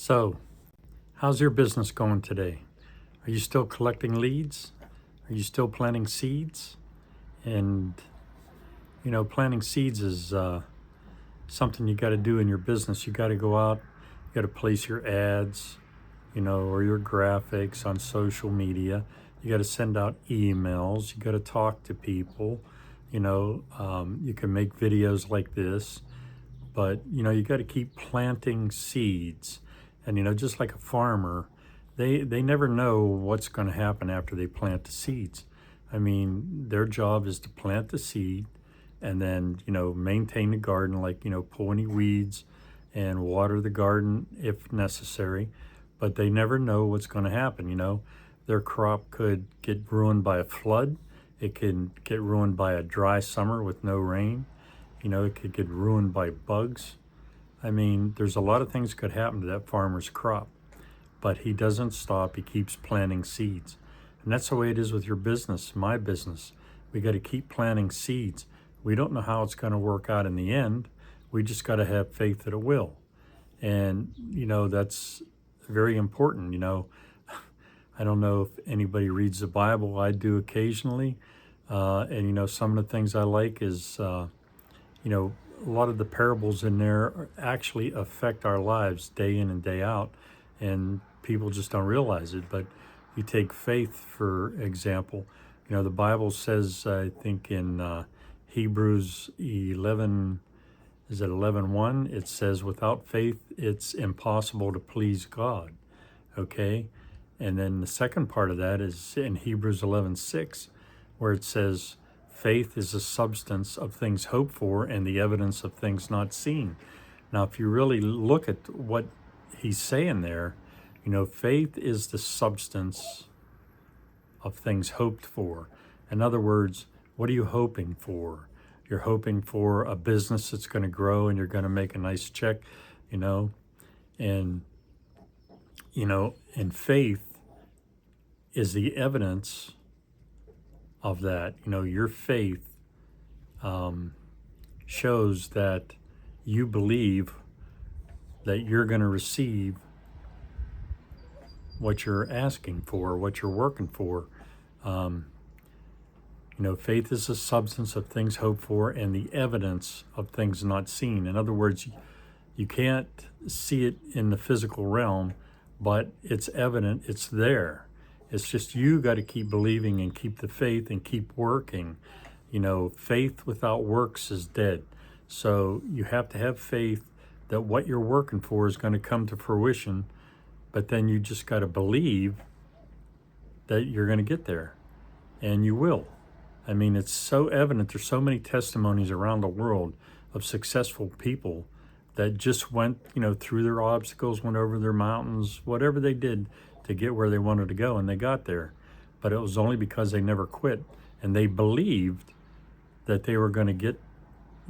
So, how's your business going today? Are you still collecting leads? Are you still planting seeds? And, planting seeds is something you got to do in your business. You got to go out, you got to place your ads, or your graphics on social media. You got to send out emails. You got to talk to people. You can make videos like this, but, you got to keep planting seeds. And, just like a farmer, they never know what's going to happen after they plant the seeds. I mean, their job is to plant the seed and then, maintain the garden, like, pull any weeds and water the garden if necessary. But they never know what's going to happen. Their crop could get ruined by a flood. It can get ruined by a dry summer with no rain. It could get ruined by bugs. I mean, there's a lot of things could happen to that farmer's crop, but he doesn't stop. He keeps planting seeds. And that's the way it is with your business, my business. We got to keep planting seeds. We don't know how it's going to work out in the end. We just got to have faith that it will. And, that's very important. I don't know if anybody reads the Bible. I do occasionally. And, some of the things I like is, a lot of the parables in there actually affect our lives day in and day out, and people just don't realize it. But you take faith, for example. The Bible says, I think in Hebrews 11, is it 11:1? It says, without faith, it's impossible to please God. Okay? And then the second part of that is in Hebrews 11:6, where it says, faith is the substance of things hoped for and the evidence of things not seen. Now, if you really look at what he's saying there, faith is the substance of things hoped for. In other words, what are you hoping for? You're hoping for a business that's going to grow and you're going to make a nice check, and, and faith is the evidence of that. Your faith shows that you believe that you're going to receive what you're asking for, what you're working for. Faith is the substance of things hoped for and the evidence of things not seen. In other words, you can't see it in the physical realm, but it's evident, it's there. It's just you got to keep believing and keep the faith and keep working. Faith without works is dead. So you have to have faith that what you're working for is going to come to fruition, but then you just got to believe that you're going to get there, and you will. I mean, it's so evident. There's so many testimonies around the world of successful people that just went, through their obstacles, went over their mountains, whatever they did to get where they wanted to go, and they got there. But it was only because they never quit, and they believed that they were going to get,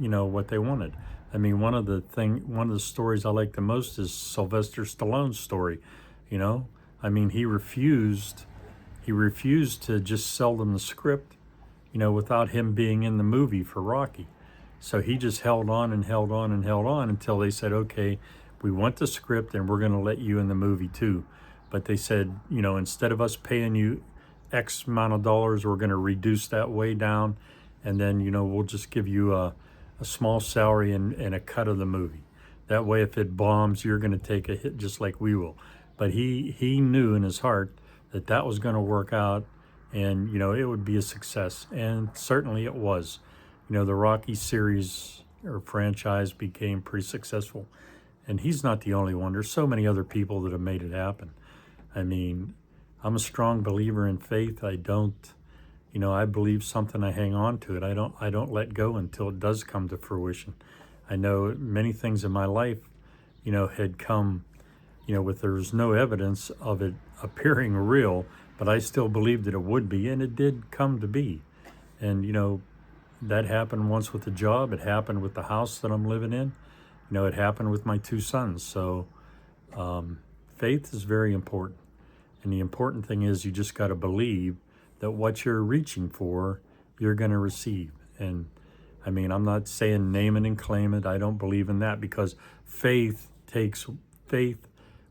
what they wanted. I mean, one of the stories I like the most is Sylvester Stallone's story. I mean, he refused to just sell them the script, without him being in the movie for Rocky. So he just held on and held on and held on until they said, okay, we want the script and we're going to let you in the movie too. But they said, instead of us paying you X amount of dollars, we're going to reduce that way down. And then, we'll just give you a small salary and a cut of the movie. That way, if it bombs, you're going to take a hit just like we will. But he knew in his heart that was going to work out and, it would be a success. And certainly it was. The Rocky series or franchise became pretty successful. And he's not the only one. There's so many other people that have made it happen. I mean, I'm a strong believer in faith. I don't, I believe something, I hang on to it. I don't let go until it does come to fruition. I know many things in my life, had come, there was no evidence of it appearing real, but I still believed that it would be, and it did come to be. And, that happened once with the job. It happened with the house that I'm living in. It happened with my 2 sons. So faith is very important. And the important thing is you just got to believe that what you're reaching for, you're going to receive. And I mean, I'm not saying name it and claim it. I don't believe in that, because faith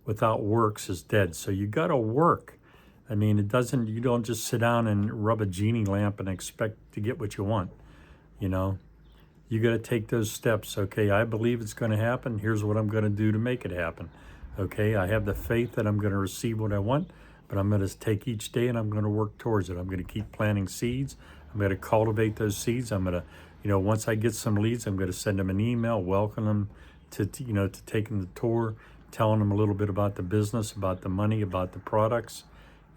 without works is dead. So you got to work. I mean, you don't just sit down and rub a genie lamp and expect to get what you want. You know, you got to take those steps. Okay, I believe it's going to happen. Here's what I'm going to do to make it happen. Okay, I have the faith that I'm going to receive what I want, but I'm going to take each day and I'm going to work towards it. I'm going to keep planting seeds. I'm going to cultivate those seeds. I'm going to, once I get some leads, I'm going to send them an email, welcome them to taking the tour, telling them a little bit about the business, about the money, about the products.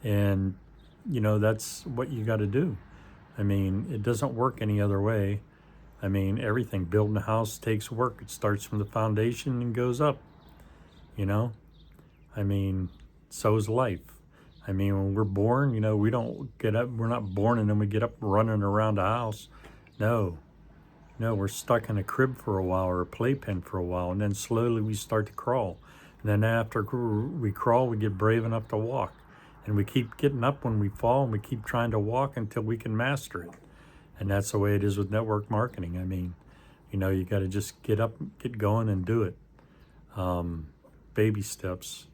And, that's what you got to do. I mean, it doesn't work any other way. I mean, everything, building a house takes work. It starts from the foundation and goes up, I mean, so is life. I mean, when we're born, we don't get up, we're not born and then we get up running around the house. No, we're stuck in a crib for a while or a playpen for a while, and then slowly we start to crawl. And then after we crawl, we get brave enough to walk. And we keep getting up when we fall, and we keep trying to walk until we can master it. And that's the way it is with network marketing. I mean, you got to just get up, get going, and do it. Baby steps,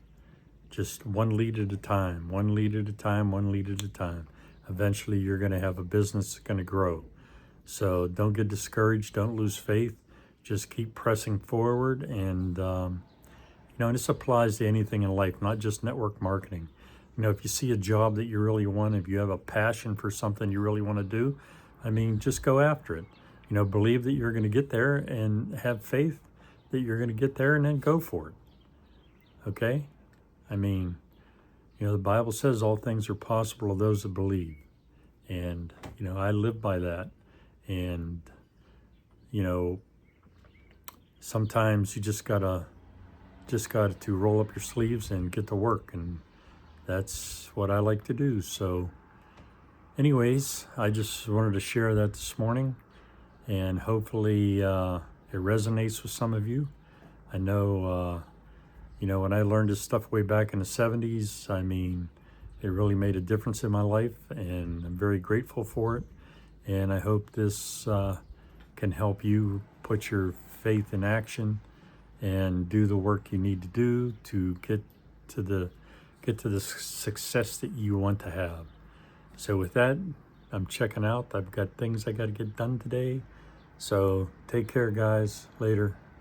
just one lead at a time, one lead at a time, one lead at a time. Eventually, you're going to have a business that's going to grow. So don't get discouraged. Don't lose faith. Just keep pressing forward. And, and this applies to anything in life, not just network marketing. If you see a job that you really want, if you have a passion for something you really want to do, I mean, just go after it. Believe that you're going to get there and have faith that you're going to get there, and then go for it. Okay? I mean, the Bible says all things are possible to those that believe. And, I live by that. And, sometimes you just got to roll up your sleeves and get to work. And that's what I like to do. So anyways, I just wanted to share that this morning, and hopefully it resonates with some of you. I know, when I learned this stuff way back in the 70s, I mean, it really made a difference in my life, and I'm very grateful for it. And I hope this can help you put your faith in action and do the work you need to do to get to the success that you want to have. So with that, I'm checking out. I've got things I got to get done today. So take care, guys. Later.